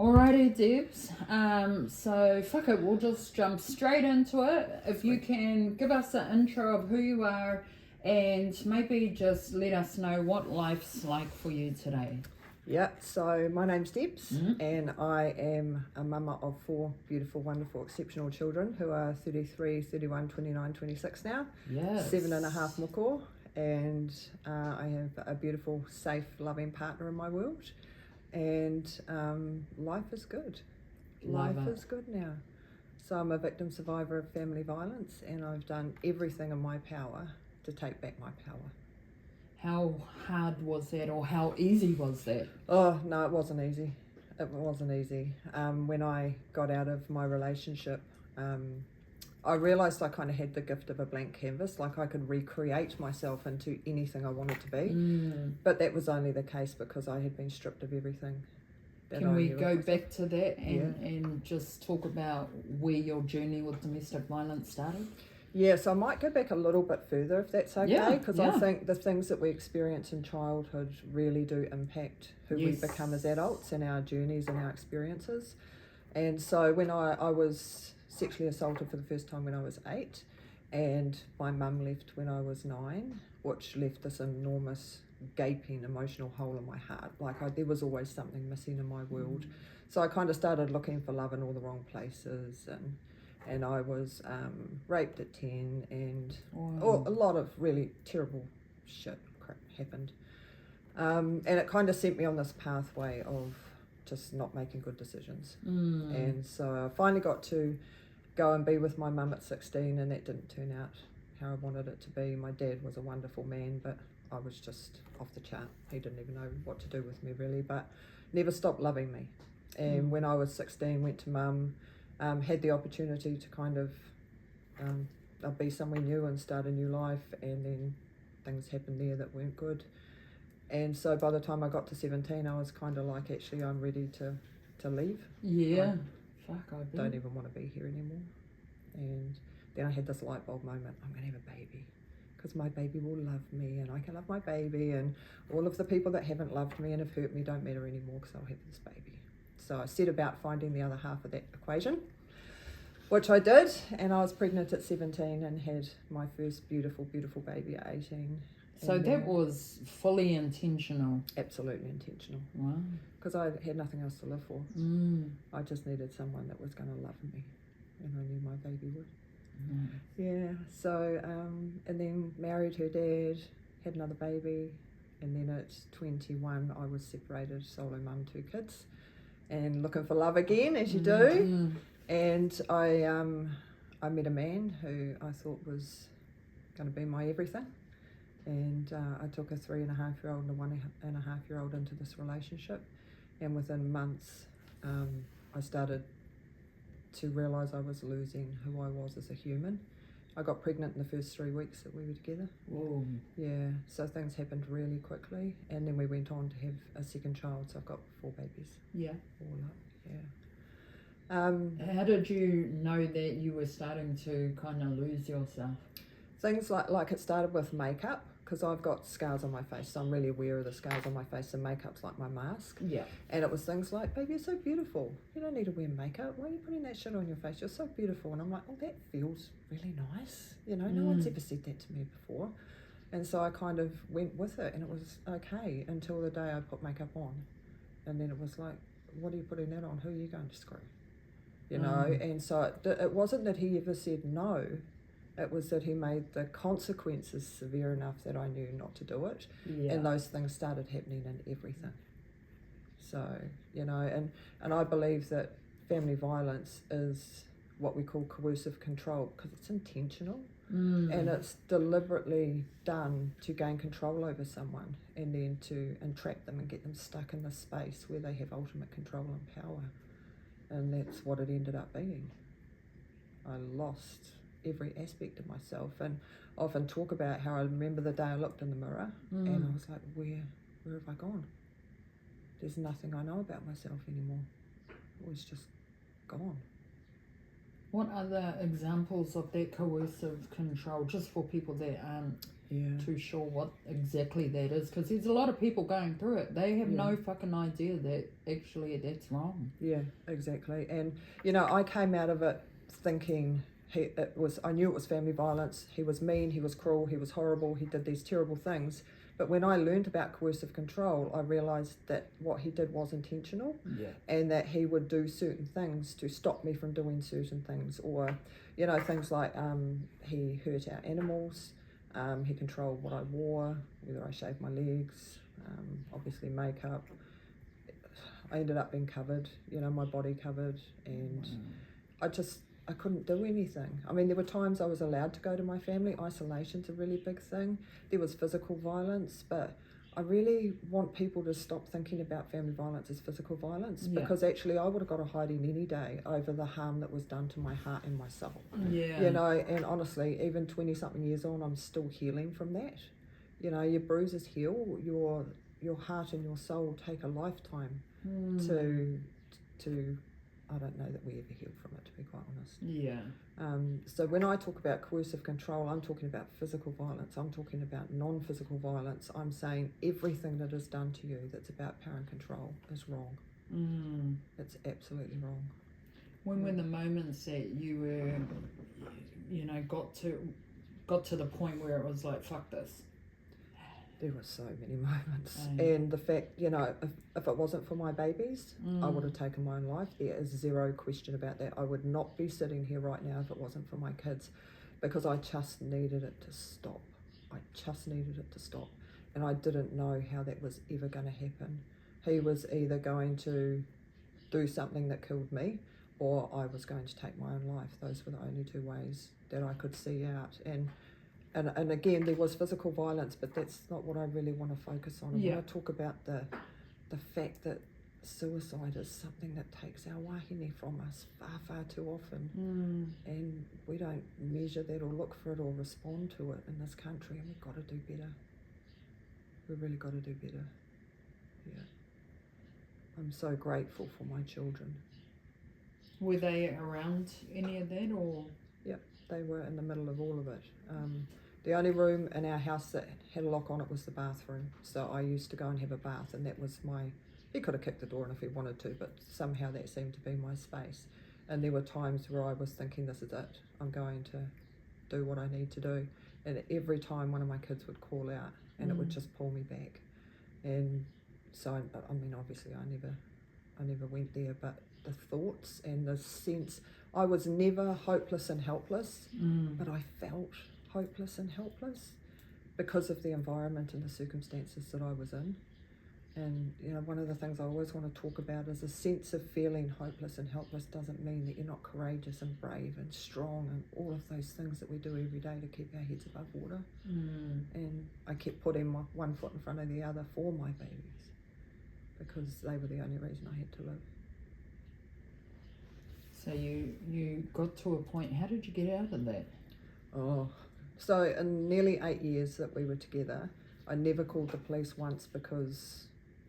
Alrighty, Debs. So fuck it, we'll just jump straight into it. If you can give us an intro of who you are and maybe just let us know what life's like for you today. Yeah, so my name's Debbs and I am a mama of 4 beautiful, wonderful, exceptional children who are 33, 31, 29, 26 now. Yes. 7.5 moko, and I have a beautiful, safe, loving partner in my world. And life is good. Life is good now. So I'm a victim survivor of family violence, and I've done everything in my power to take back my power. How hard was that, or how easy was that? Oh, no, it wasn't easy. It wasn't easy. When I got out of my relationship, I realised I kind of had the gift of a blank canvas, like I could recreate myself into anything I wanted to be. But that was only the case because I had been stripped of everything. Can we go back to that and just talk about where your journey with domestic violence started? Yeah, so I might go back a little bit further if that's okay, because I think the things that we experience in childhood really do impact who we become as adults and our journeys and our experiences. And so when I was sexually assaulted for the first time when I was 8, and my mum left when I was 9, which left this enormous gaping emotional hole in my heart. Like there was always something missing in my world. So I kind of started looking for love in all the wrong places, and I was raped at 10, and a lot of really terrible shit crap happened. And it kind of sent me on this pathway of just not making good decisions. And so I finally got to go and be with my mum at 16, and that didn't turn out how I wanted it to be. My dad was a wonderful man, but I was just off the chart. He didn't even know what to do with me really, but never stopped loving me. And when I was 16, went to mum, had the opportunity to kind of be somewhere new and start a new life, and then things happened there that weren't good. And so by the time I got to 17, I was kind of like, actually, I'm ready to leave. Yeah. I don't even want to be here anymore. And then I had this light bulb moment. I'm going to have a baby, because my baby will love me, and I can love my baby, and all of the people that haven't loved me and have hurt me don't matter anymore because I'll have this baby. So I set about finding the other half of that equation, which I did, and I was pregnant at 17 and had my first beautiful, beautiful baby at 18. So that was fully intentional? Absolutely intentional. Wow. Because I had nothing else to live for. I just needed someone that was going to love me, and I knew my baby would. Yeah, so, and then married her dad, had another baby, and then at 21 I was separated, solo mum, 2 kids, and looking for love again, as you do. And I met a man who I thought was going to be my everything. And I took a 3.5-year-old and a 1.5-year-old into this relationship, and within months I started to realise I was losing who I was as a human. I got pregnant in the first 3 weeks that we were together. Whoa. Yeah, so things happened really quickly, and then we went on to have a second child, so I've got 4 babies. Yeah. All up, yeah. How did you know that you were starting to kind of lose yourself? Things like it started with makeup, because I've got scars on my face, so I'm really aware of the scars on my face, and makeup's like my mask. Yeah. And it was things like, baby, you're so beautiful. You don't need to wear makeup. Why are you putting that shit on your face? You're so beautiful. And I'm like, oh, that feels really nice. You know, no one's ever said that to me before. And so I kind of went with it, and it was okay until the day I put makeup on. And then it was like, what are you putting that on? Who are you going to screw? You know? And so it wasn't that he ever said no. It was that he made the consequences severe enough that I knew not to do it. Yeah. And those things started happening in everything. So, you know, and I believe that family violence is what we call coercive control, because it's intentional and it's deliberately done to gain control over someone, and then to entrap them and get them stuck in this space where they have ultimate control and power. And that's what it ended up being. I lost every aspect of myself, and often talk about how I remember the day I looked in the mirror and I was like, where have I gone? There's nothing I know about myself anymore. It was just gone. What other examples of that coercive control, just for people that aren't too sure what exactly that is? Because there's a lot of people going through it. They have no fucking idea that actually that's wrong. Yeah, exactly. And, I came out of it thinking I knew it was family violence. He was mean, he was cruel, he was horrible, he did these terrible things. But when I learned about coercive control, I realised that what he did was intentional, and that he would do certain things to stop me from doing certain things, or, things like he hurt our animals, he controlled what I wore, whether I shaved my legs, obviously makeup. I ended up being covered, my body covered, and I couldn't do anything. I mean, there were times I was allowed to go to my family. Isolation's a really big thing. There was physical violence, but I really want people to stop thinking about family violence as physical violence, because actually I would have got a hiding any day over the harm that was done to my heart and my soul. And honestly, even 20-something years on, I'm still healing from that. Your bruises heal, your heart and your soul take a lifetime to I don't know that we ever heal from it, to be quite honest. So when I talk about coercive control, I'm talking about physical violence. I'm talking about non-physical violence. I'm saying everything that is done to you that's about power and control is wrong. It's absolutely wrong. When were the moments that you were, got to the point where it was like, fuck this? There were so many moments. And the fact, if it wasn't for my babies, I would have taken my own life. There is zero question about that. I would not be sitting here right now if it wasn't for my kids, because I just needed it to stop. And I didn't know how that was ever going to happen. He was either going to do something that killed me, or I was going to take my own life. Those were the only two ways that I could see out. And again, there was physical violence, but that's not what I really want to focus on. I want to talk about the fact that suicide is something that takes our wahine from us far, far too often. And we don't measure that or look for it or respond to it in this country, and we've got to do better. We've really got to do better. Yeah. I'm so grateful for my children. Were they around any of that, or? Yeah, they were in the middle of all of it. The only room in our house that had a lock on it was the bathroom. So I used to go and have a bath, and that was he could have kicked the door in if he wanted to, but somehow that seemed to be my space. And there were times where I was thinking, this is it. I'm going to do what I need to do. And every time one of my kids would call out, and it would just pull me back. And so, I mean, obviously I never went there, but the thoughts and the sense, I was never hopeless and helpless, but I felt hopeless and helpless because of the environment and the circumstances that I was in. And one of the things I always want to talk about is a sense of feeling hopeless and helpless doesn't mean that you're not courageous and brave and strong and all of those things that we do every day to keep our heads above water. And I kept putting my one foot in front of the other for my babies, because they were the only reason I had to live. So you got to a point, how did you get out of that? So in nearly 8 years that we were together, I never called the police once because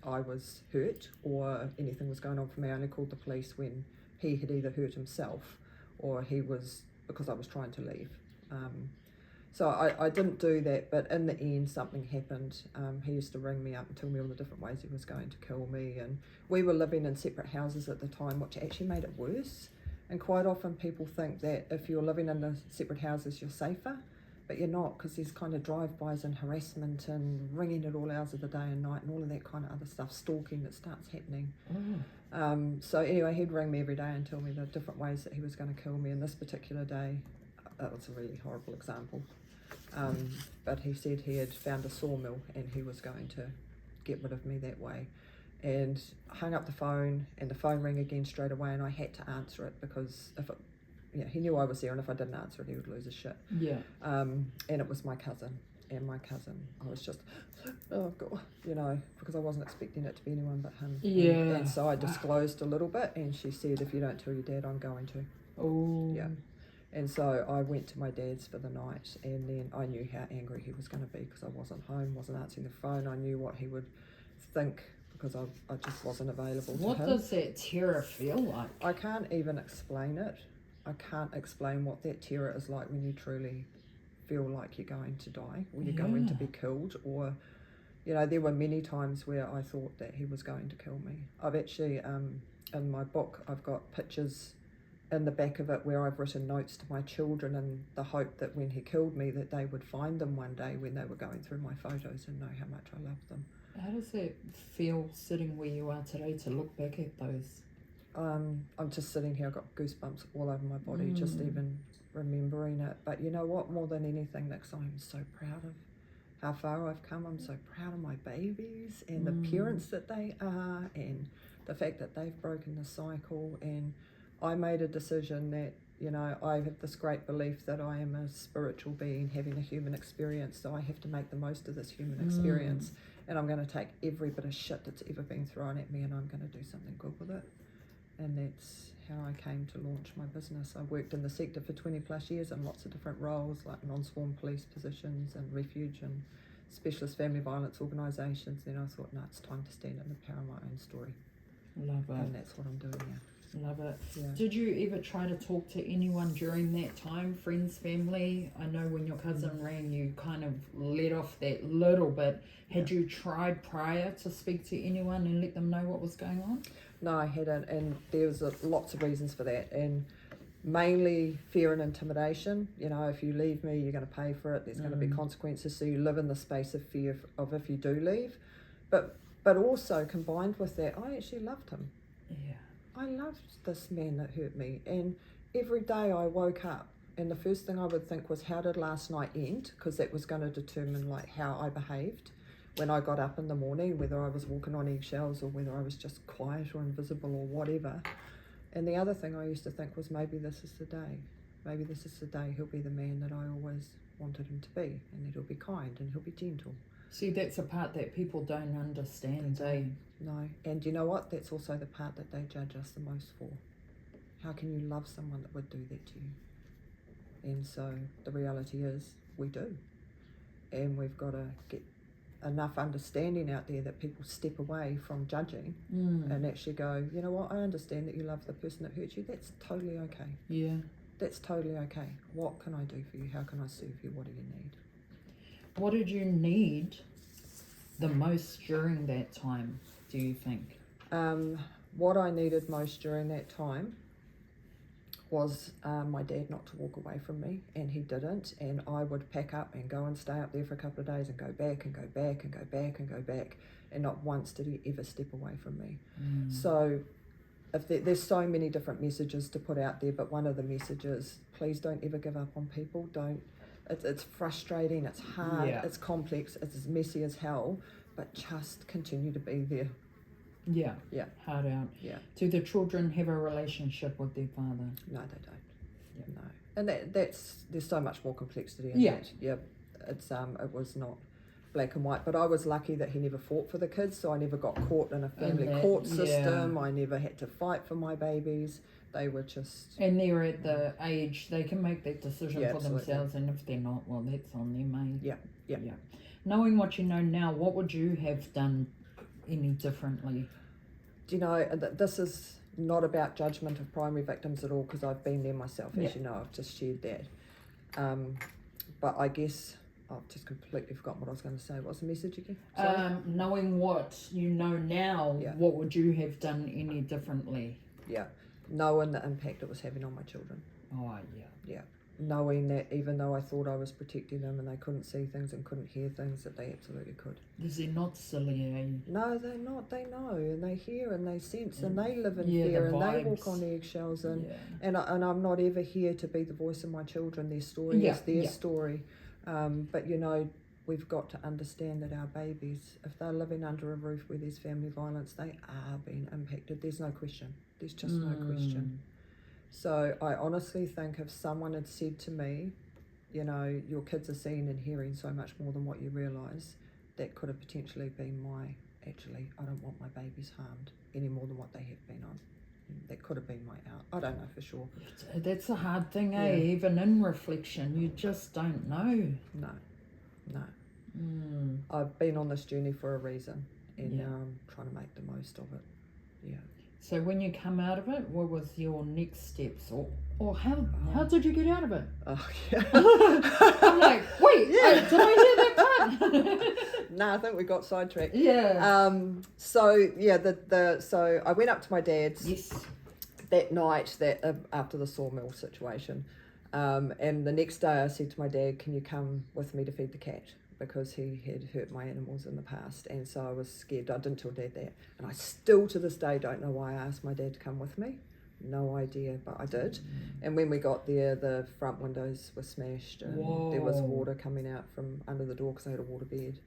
I was hurt or anything was going on for me. I only called the police when he had either hurt himself or because I was trying to leave. So I didn't do that, but in the end something happened. He used to ring me up and tell me all the different ways he was going to kill me, and we were living in separate houses at the time, which actually made it worse. And quite often people think that if you're living in the separate houses you're safer, but you're not, because there's kind of drive-bys and harassment and ringing at all hours of the day and night and all of that kind of other stuff, stalking that starts happening. So anyway, he'd ring me every day and tell me the different ways that he was going to kill me. And this particular day, that was a really horrible example, but he said he had found a sawmill and he was going to get rid of me that way. And hung up the phone, and the phone rang again straight away, and I had to answer it because he knew I was there, and if I didn't answer it, he would lose his shit. And it was my cousin, I was just, oh God, because I wasn't expecting it to be anyone but him. And so I disclosed a little bit, and she said, if you don't tell your dad, I'm going to. And so I went to my dad's for the night, and then I knew how angry he was going to be because I wasn't home, wasn't answering the phone. I knew what he would think, because I just wasn't available to him. What does that terror feel like? I can't even explain it. I can't explain what that terror is like when you truly feel like you're going to die or you're going to be killed. Or, you know, there were many times where I thought that he was going to kill me. I've actually, in my book, I've got pictures in the back of it where I've written notes to my children in the hope that when he killed me that they would find them one day when they were going through my photos and know how much I loved them. How does it feel sitting where you are today to look back at those? I'm just sitting here, I've got goosebumps all over my body, just even remembering it. But you know what, more than anything, Nix, I'm so proud of how far I've come. I'm so proud of my babies and the parents that they are, and the fact that they've broken the cycle. And I made a decision that, you know, I have this great belief that I am a spiritual being having a human experience, so I have to make the most of this human experience, and I'm going to take every bit of shit that's ever been thrown at me and I'm going to do something good with it. And that's how I came to launch my business. I worked in the sector for 20 plus years in lots of different roles, like non-sworn police positions and refuge and specialist family violence organisations. Then I thought, no, it's time to stand in the power of my own story. Love it. And that's what I'm doing now. Love it. Yeah. Did you ever try to talk to anyone during that time, friends, family? I know when your cousin ran, you kind of let off that little bit. Had you tried prior to speak to anyone and let them know what was going on? No, I hadn't, and there was lots of reasons for that, and mainly fear and intimidation. You know, if you leave me, you're going to pay for it. There's going to be consequences, so you live in the space of fear of if you do leave. But also combined with that, I actually loved him. Yeah. I loved this man that hurt me, and every day I woke up and the first thing I would think was, how did last night end? Because that was going to determine like how I behaved when I got up in the morning, whether I was walking on eggshells or whether I was just quiet or invisible or whatever. And the other thing I used to think was, maybe this is the day. Maybe this is the day he'll be the man that I always wanted him to be, and that he'll be kind and he'll be gentle. See, that's a part that people don't understand, eh? No, and you know what? That's also the part that they judge us the most for. How can you love someone that would do that to you? And so the reality is, we do. And we've got to get enough understanding out there that people step away from judging and actually go, you know what, I understand that you love the person that hurt you. That's totally okay. Yeah. That's totally okay. What can I do for you? How can I serve you? What do you need? What did you need the most during that time, do you think? What I needed most during that time was my dad not to walk away from me, and he didn't, and I would pack up and go and stay up there for a couple of days and go back and go back and go back and go back, and not once did he ever step away from me. So if there's so many different messages to put out there, but one of the messages, please don't ever give up on people. It's frustrating, it's hard, it's complex, it's as messy as hell, but just continue to be there. Yeah. Yeah. Hard out. Yeah. Do the children have a relationship with their father? No, they don't. No. And there's so much more complexity in that. Yeah. It's it was not black and white, but I was lucky that he never fought for the kids, so I never got caught in a family court system. I never had to fight for my babies. They were just... And they're at the age they can make that decision for absolutely. themselves, and if they're not, well, that's on them, eh? Yeah. Knowing what you know now, what would you have done any differently? Do you know, this is not about judgment of primary victims at all, because I've been there myself, as you know, I've just shared that. But I guess I've just completely forgotten what I was going to say. What's the message again? Knowing what you know now, what would you have done any differently? Yeah, knowing the impact it was having on my children. Oh, yeah. Yeah, knowing that even though I thought I was protecting them and they couldn't see things and couldn't hear things, that they absolutely could. Because they're not silly, eh? No, they're not. They know and they hear and they sense and they live in fear and they walk on eggshells and I'm not ever here to be the voice of my children. Their story is their story. But you know, we've got to understand that our babies, if they're living under a roof where there's family violence, they are being impacted. There's no question. There's just no question. So I honestly think if someone had said to me, you know, your kids are seeing and hearing so much more than what you realise, that could have potentially been actually, I don't want my babies harmed any more than what they have been on. That could have been my out. I don't know for sure. That's a hard thing, eh? Even in reflection, you just don't know. No. I've been on this journey for a reason, and now I'm trying to make the most of it. Yeah. So when you come out of it, what was your next steps, or how did you get out of it? Oh, yeah. I'm like, wait, did I hear that part? No, I think we got sidetracked. Yeah. So I went up to my dad's Yes. that night after the sawmill situation, and the next day I said to my dad, "Can you come with me to feed the cat?" Because he had hurt my animals in the past, and so I was scared. I didn't tell Dad that, and I still to this day don't know why I asked my dad to come with me. No idea, but I did. And when we got there, the front windows were smashed, and there was water coming out from under the door because I had a water bed.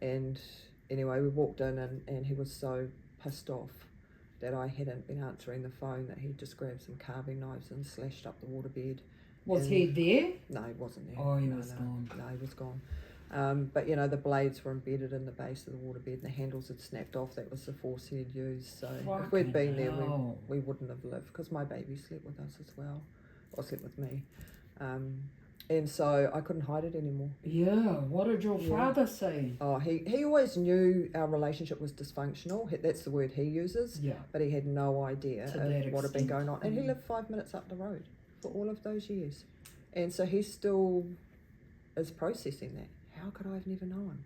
And anyway, we walked in, and he was so pissed off that I hadn't been answering the phone that he just grabbed some carving knives and slashed up the water bed. Was he there? No, he wasn't there. Oh, he was gone. No, he was gone. But the blades were embedded in the base of the waterbed and the handles had snapped off. That was the force he had used. So if we'd been there, we wouldn't have lived, because my baby slept with us as well, or slept with me. And so I couldn't hide it anymore. Yeah, what did your father say? Oh, he always knew our relationship was dysfunctional. That's the word he uses. Yeah. But he had no idea of what had been going on. And he Mm. lived 5 minutes up the road for all of those years. And so he still is processing that. How could I have never known?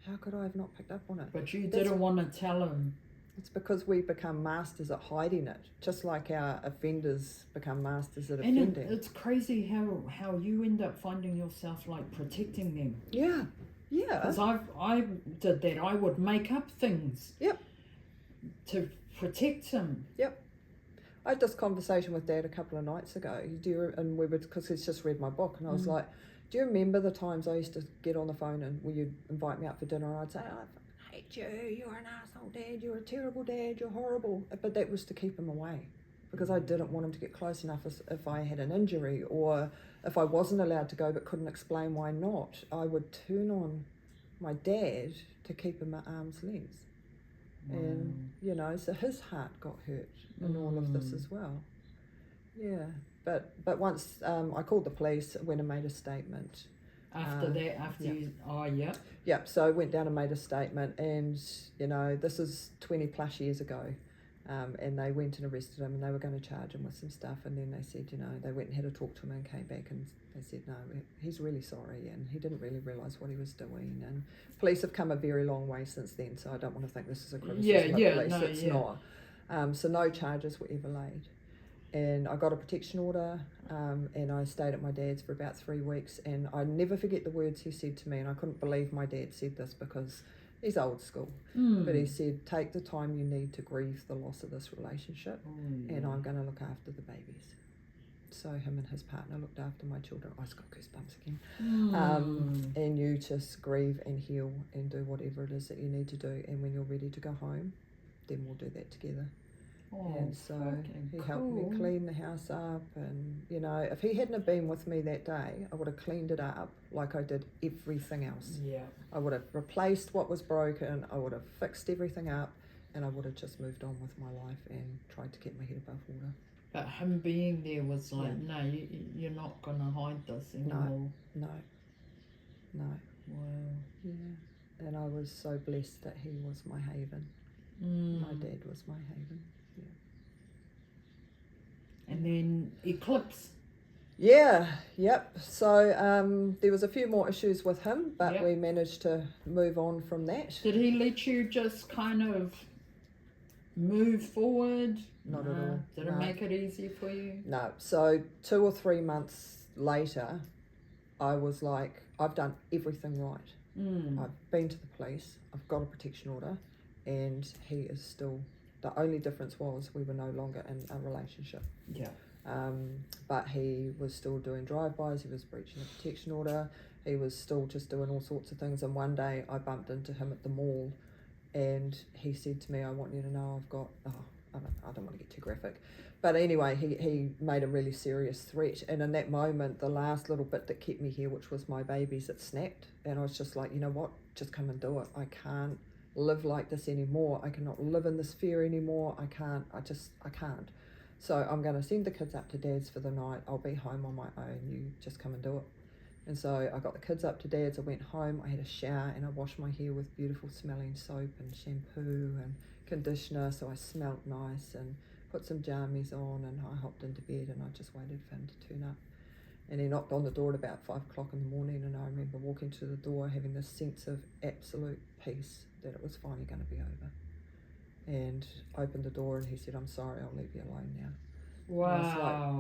How could I have not picked up on it? But you didn't want to tell him. It's because we become masters at hiding it, just like our offenders become masters at offending. And it's crazy how you end up finding yourself like protecting them. Yeah. Because I did that. I would make up things. Yep. To protect him. Yep. I had this conversation with Dad a couple of nights ago. Because he's just read my book, and I was like, "Do you remember the times I used to get on the phone and you'd invite me out for dinner, and I'd say, I hate you, you're an asshole dad, you're a terrible dad, you're horrible." But that was to keep him away, because I didn't want him to get close enough if I had an injury, or if I wasn't allowed to go but couldn't explain why not. I would turn on my dad to keep him at arm's length. And, so his heart got hurt in all of this as well. Yeah. But once I called the police, went and made a statement. Yeah, so I went down and made a statement, and, this is 20 plus years ago. And they went and arrested him, and they were going to charge him with some stuff, and then they said, they went and had a talk to him and came back, and they said, no, he's really sorry, and he didn't really realise what he was doing. And police have come a very long way since then, so I don't want to think this is a criticism of police. It's not. So no charges were ever laid. And I got a protection order, and I stayed at my dad's for about 3 weeks, and I never forget the words he said to me, and I couldn't believe my dad said this, because he's old school. But he said, "Take the time you need to grieve the loss of this relationship, and I'm going to look after the babies." So him and his partner looked after my children. I just got goosebumps again. And you just grieve and heal and do whatever it is that you need to do, and when you're ready to go home, then we'll do that together. And so he helped me clean the house up, and if he hadn't have been with me that day, I would have cleaned it up like I did everything else. I would have replaced what was broken, I would have fixed everything up, and I would have just moved on with my life and tried to keep my head above water. But him being there was like, no, you're not going to hide this anymore. No. Wow. Yeah. And I was so blessed that he was my haven. My dad was my haven. And then Eclipse. Yep. So there was a few more issues with him, but we managed to move on from that. Did he let you just kind of move forward? Not at all. Did it make it easy for you? No. So 2 or 3 months later, I was like, I've done everything right. I've been to the police, I've got a protection order, and he is still... The only difference was we were no longer in a relationship. Yeah. But he was still doing drive-bys, he was breaching a protection order, he was still just doing all sorts of things. And one day I bumped into him at the mall, and he said to me, "I want you to know I've got..." I don't want to get too graphic. But anyway, he made a really serious threat. And in that moment, the last little bit that kept me here, which was my babies, it snapped. And I was just like, you know what, just come and do it. I can't live like this anymore. I cannot live in this fear anymore. I can't. So I'm going to send the kids up to Dad's for the night. I'll be home on my own. You just come and do it. And so I got the kids up to Dad's. I went home. I had a shower and I washed my hair with beautiful smelling soap and shampoo and conditioner, so I smelt nice, and put some jammies on, and I hopped into bed, and I just waited for him to turn up. And he knocked on the door at about 5 o'clock in the morning, and I remember walking to the door having this sense of absolute peace that it was finally going to be over. And opened the door, and he said, "I'm sorry, I'll leave you alone now." Wow. And I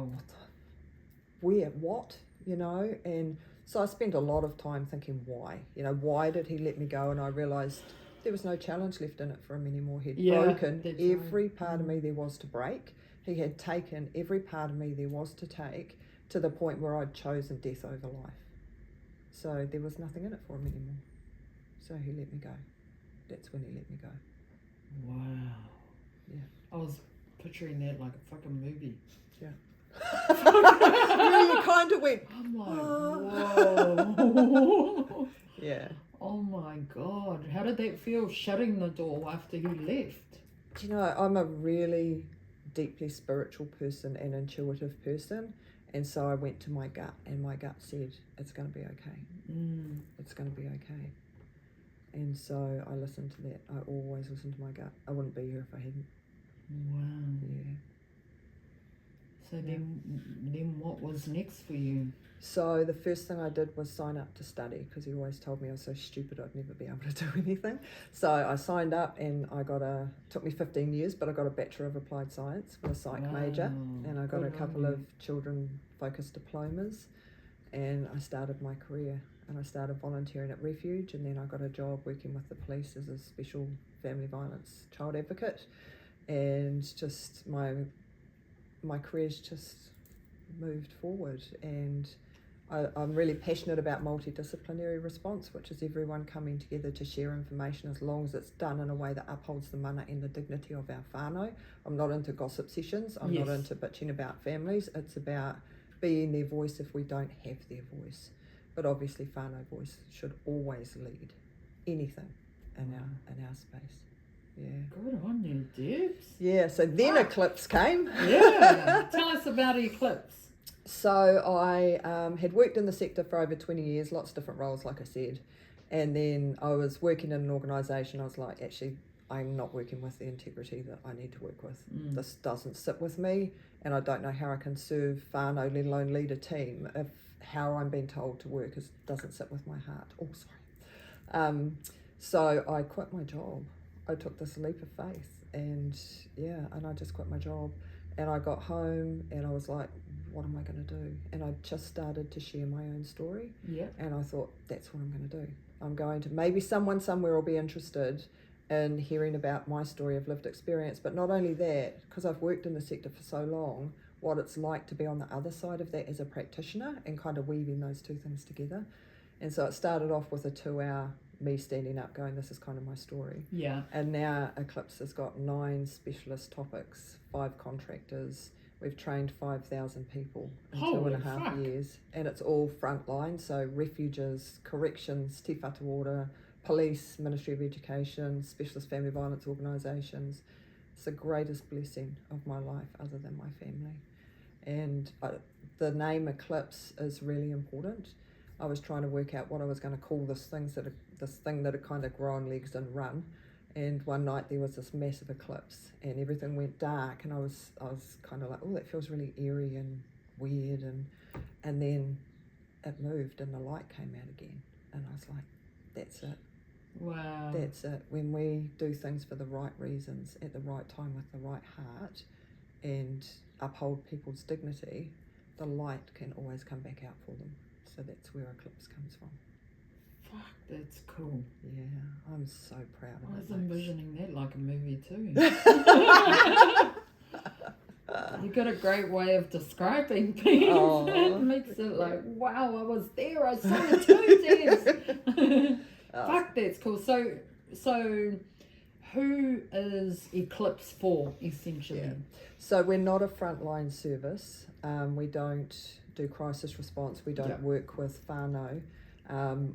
was like, what? You know? And so I spent a lot of time thinking, why? You know, why did he let me go? And I realised there was no challenge left in it for him anymore. He'd broken every part of me there was to break. He had taken every part of me there was to take, to the point where I'd chosen death over life. So there was nothing in it for him anymore. So he let me go. That's when he let me go. Wow. Yeah. I was picturing that like a fucking movie. Yeah. You kind of went. I'm like, whoa. Yeah. Oh my God. How did that feel, shutting the door after he left? Do you know, I'm a really deeply spiritual person and intuitive person. And so I went to my gut, and my gut said, it's going to be okay. It's going to be okay. And so I listened to that. I always listen to my gut. I wouldn't be here if I hadn't. Wow. Yeah. So then what was next for you? So the first thing I did was sign up to study, because he always told me I was so stupid I'd never be able to do anything. So I signed up, and I got took me 15 years, but I got a Bachelor of Applied Science with a psych major, and I got a couple of children-focused diplomas, and I started my career, and I started volunteering at Refuge, and then I got a job working with the police as a special family violence child advocate, and just my career's just moved forward, and I'm really passionate about multidisciplinary response, which is everyone coming together to share information, as long as it's done in a way that upholds the mana and the dignity of our whānau. I'm not into gossip sessions. I'm not into bitching about families. It's about being their voice if we don't have their voice. But obviously whānau voice should always lead anything in our space. Yeah. Good on you, Debbs. Yeah, so then Eclipse came. Yeah. Tell us about Eclipse. So I had worked in the sector for over 20 years, lots of different roles, like I said. And then I was working in an organisation. I was like, actually, I'm not working with the integrity that I need to work with. This doesn't sit with me, and I don't know how I can serve whānau, let alone lead a team, if how I'm being told to work doesn't sit with my heart. Oh, sorry. So I quit my job. I took this leap of faith, and I just quit my job. And I got home, and I was like, what am I going to do? And I just started to share my own story. Yeah. And I thought, that's what I'm going to do. I'm going to, maybe someone somewhere will be interested in hearing about my story of lived experience. But not only that, because I've worked in the sector for so long, what it's like to be on the other side of that as a practitioner, and kind of weaving those two things together. And so it started off with a 2-hour me standing up going, this is kind of my story. Yeah. And now Eclipse has got 9 specialist topics, 5 contractors. We've trained 5,000 people in 2.5 years. And it's all frontline, so refuges, corrections, Te Whatu Ora, police, Ministry of Education, specialist family violence organisations. It's the greatest blessing of my life other than my family. And the name Eclipse is really important. I was trying to work out what I was going to call this thing that had kind of grown legs and run. And one night there was this massive eclipse, and everything went dark, and I was kind of like, oh, that feels really eerie and weird, and then it moved and the light came out again, and I was like, that's it. Wow. That's it. When we do things for the right reasons, at the right time, with the right heart, and uphold people's dignity, the light can always come back out for them. So that's where Eclipse comes from. Fuck, that's cool. Yeah, I'm so proud of it. I was envisioning that like a movie too. You got a great way of describing things. Oh. It makes it like, wow, I was there. I saw the two Debbs. Fuck, that's cool. So who is Eclipse for, essentially? Yeah. So we're not a frontline service. We don't do crisis response. We don't work with whānau.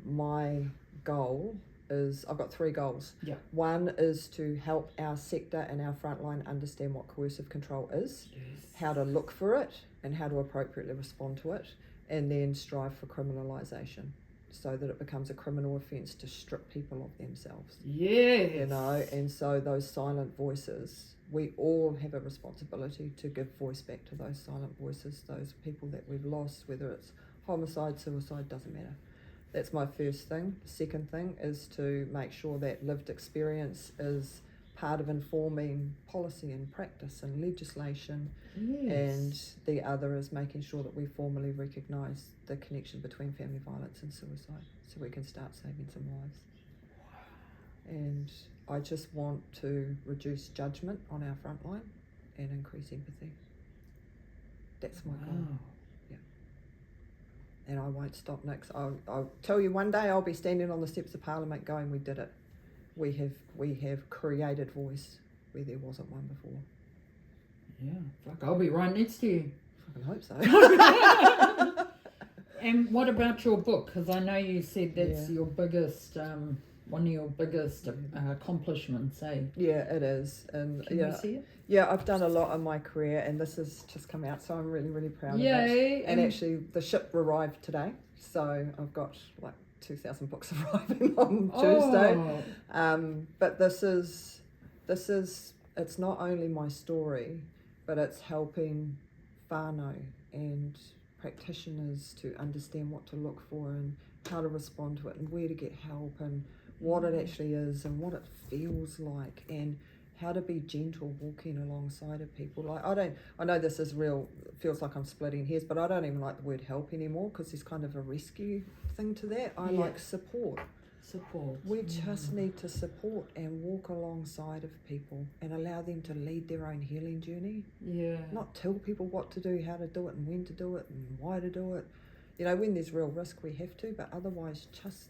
My goal is, I've got 3 goals. Yeah. One is to help our sector and our frontline understand what coercive control is, how to look for it, and how to appropriately respond to it, and then strive for criminalisation. so that it becomes a criminal offence to strip people of themselves. Yes. You know, and so those silent voices, we all have a responsibility to give voice back to those silent voices, those people that we've lost, whether it's homicide, suicide, doesn't matter. That's my first thing. Second thing is to make sure that lived experience is part of informing policy and practice and legislation. Yes. And the other is making sure that we formally recognise the connection between family violence and suicide, so we can start saving some lives. And I just want to reduce judgment on our front line and increase empathy. That's my goal. Yeah. And I won't stop, Nix. I'll tell you, one day I'll be standing on the steps of Parliament going, we did it. We have created voice where there wasn't one before. Yeah, fuck, I'll be right next to you. I hope so. And what about your book? Because I know you said that's your biggest, one of your biggest accomplishments, eh? Yeah, it is. And Can you see it? Yeah, I've done a lot in my career, and this has just come out, so I'm really, really proud of it. Yay! And actually, the ship arrived today, so I've got like 2,000 books arriving on Tuesday. But this is it's not only my story, but it's helping whānau and practitioners to understand what to look for and how to respond to it and where to get help and what it actually is and what it feels like and how to be gentle walking alongside of people. Like I know this is real, feels like I'm splitting hairs, but I don't even like the word help anymore because there's kind of a rescue thing to that. I like support. We just need to support and walk alongside of people and allow them to lead their own healing journey. Yeah. Not tell people what to do, how to do it and when to do it and why to do it. You know, when there's real risk we have to, but otherwise just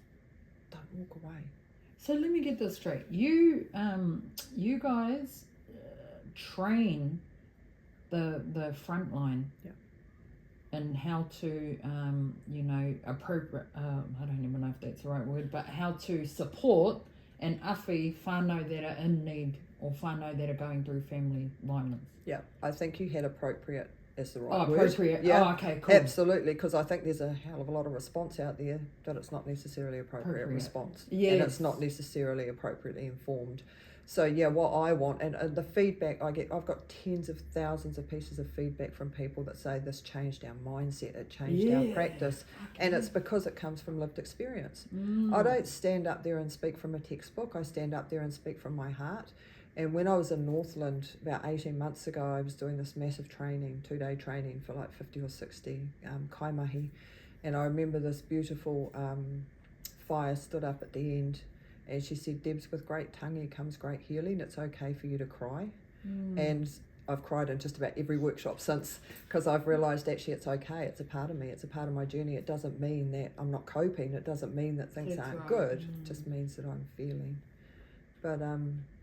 don't walk away. So let me get this straight. You guys train the front line. Yeah. And how to, appropriate, I don't even know if that's the right word, but how to support and awhi whānau that are in need or whānau that are going through family violence. Yeah, I think you had appropriate as the right word. Appropriate. Yeah, oh, okay, cool. Absolutely, because I think there's a hell of a lot of response out there that it's not necessarily appropriate response. Yes. And it's not necessarily appropriately informed. So yeah, what I want, and the feedback I get, I've got tens of thousands of pieces of feedback from people that say this changed our mindset, it changed our practice, and it's because it comes from lived experience. I don't stand up there and speak from a textbook, I stand up there and speak from my heart. And when I was in Northland about 18 months ago, I was doing this massive training, 2-day training for like 50 or 60 kaimahi, and I remember this beautiful fire stood up at the end. And she said, Debbs, with great tangi comes great healing. It's okay for you to cry. And I've cried in just about every workshop since because I've realised actually it's okay. It's a part of me. It's a part of my journey. It doesn't mean that I'm not coping. It doesn't mean that things aren't good. It just means that I'm feeling. But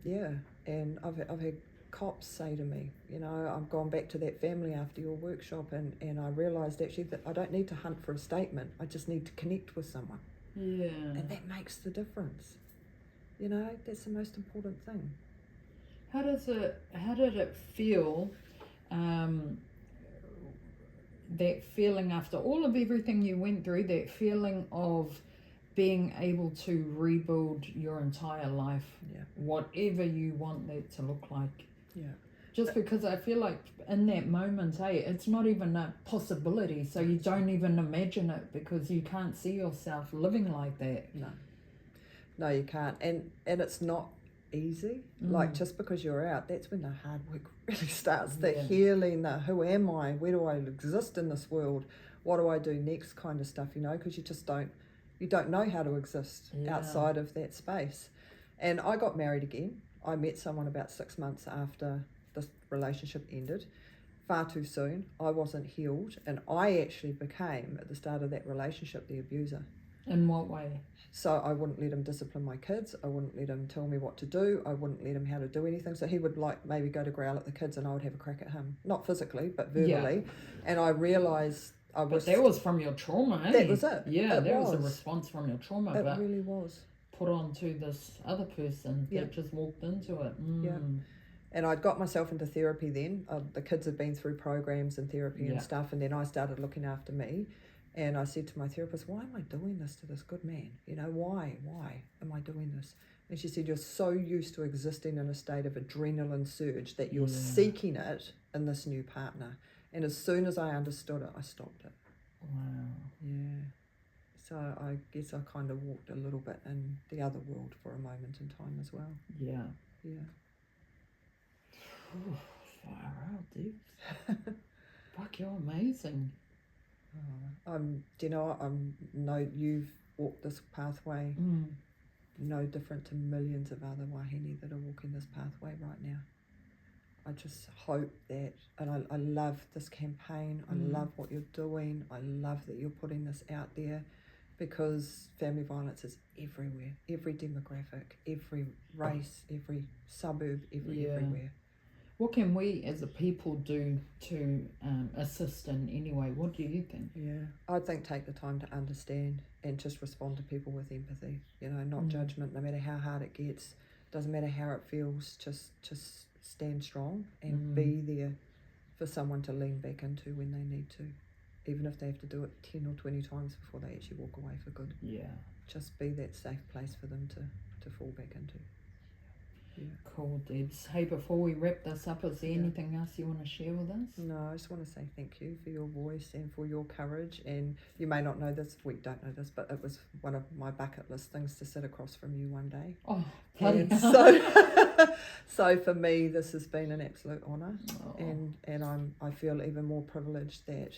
yeah, and I've had cops say to me, you know, I've gone back to that family after your workshop and I realised actually that I don't need to hunt for a statement. I just need to connect with someone. Yeah. And that makes the difference. You know, that's the most important thing. How did it feel, that feeling after all of everything you went through, that feeling of being able to rebuild your entire life, whatever you want that to look like? Yeah. Just because I feel like in that moment, it's not even a possibility, so you don't even imagine it because you can't see yourself living like that. No, you can't. And it's not easy. Like, just because you're out, that's when the hard work really starts. The healing, the who am I? Where do I exist in this world? What do I do next kind of stuff, you know, because you just don't know how to exist outside of that space. And I got married again. I met someone about 6 months after this relationship ended. Far too soon. I wasn't healed. And I actually became, at the start of that relationship, the abuser. In what way? So I wouldn't let him discipline my kids. I wouldn't let him tell me what to do. I wouldn't let him how to do anything. So he would like maybe go to growl at the kids and I would have a crack at him. Not physically, but verbally. And I realised But that was from your trauma, eh? That was it. Yeah, that was a response from your trauma. It really was. Put onto this other person that just walked into it. Yeah. And I'd got myself into therapy then. The kids had been through programs and therapy and stuff. And then I started looking after me. And I said to my therapist, why am I doing this to this good man? You know, why am I doing this? And she said, you're so used to existing in a state of adrenaline surge that you're seeking it in this new partner. And as soon as I understood it, I stopped it. Wow. Yeah. So I guess I kind of walked a little bit in the other world for a moment in time as well. Yeah. Yeah. Ooh, far out, Debbs. Fuck, you're amazing. Do you know, no, you've walked this pathway no different to millions of other wahine that are walking this pathway right now. I just hope that, and I love this campaign, I love what you're doing, I love that you're putting this out there, because family violence is everywhere, every demographic, every race, every suburb, everywhere. What can we as a people do to assist in any way? What do you think? Yeah, I think take the time to understand and just respond to people with empathy. You know, not judgment, no matter how hard it gets. Doesn't matter how it feels, just stand strong and be there for someone to lean back into when they need to. Even if they have to do it 10 or 20 times before they actually walk away for good. Yeah. Just be that safe place for them to fall back into. Yeah. Cool, Debs. Hey, before we wrap this up, is there anything else you want to share with us? No, I just want to say thank you for your voice and for your courage. And you may not know this, we don't know this, but it was one of my bucket list things to sit across from you one day. Oh, bloody hell. So for me, this has been an absolute honour. Oh. And I feel even more privileged that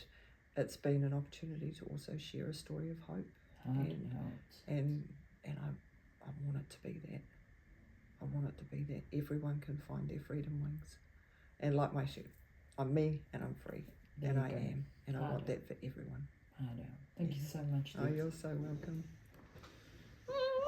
it's been an opportunity to also share a story of hope. And I want it to be that. I want it to be that everyone can find their freedom wings. And like my chef, I'm me and I'm free. And I am. And I want that for everyone. Thank you so much. Oh, you're so welcome.